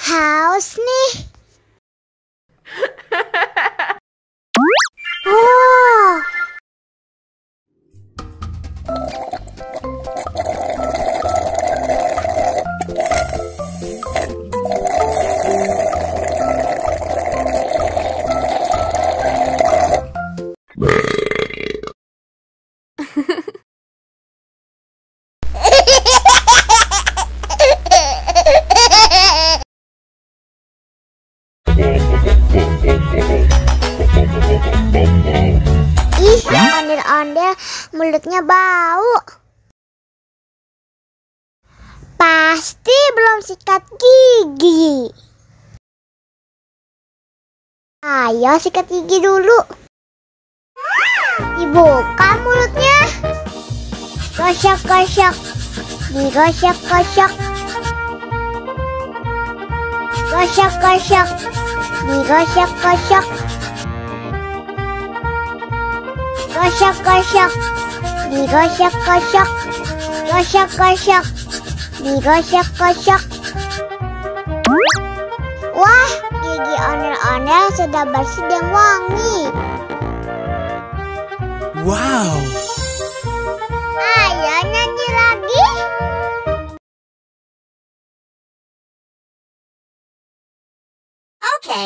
Haus nih. Oh. Ih, ondel-ondel mulutnya bau. Pasti belum sikat gigi. Ayo sikat gigi dulu. Dibuka mulutnya. Gosok-gosok. Digosok-gosok. Gosok-gosok. Digosok-gosok. Gosok-gosok. Digosok-gosok. Gosok-gosok. Digosok-gosok. Wah, gigi ondel-ondel sudah bersih dan wangi. Wow. Ayo nyanyi lagi. Oke.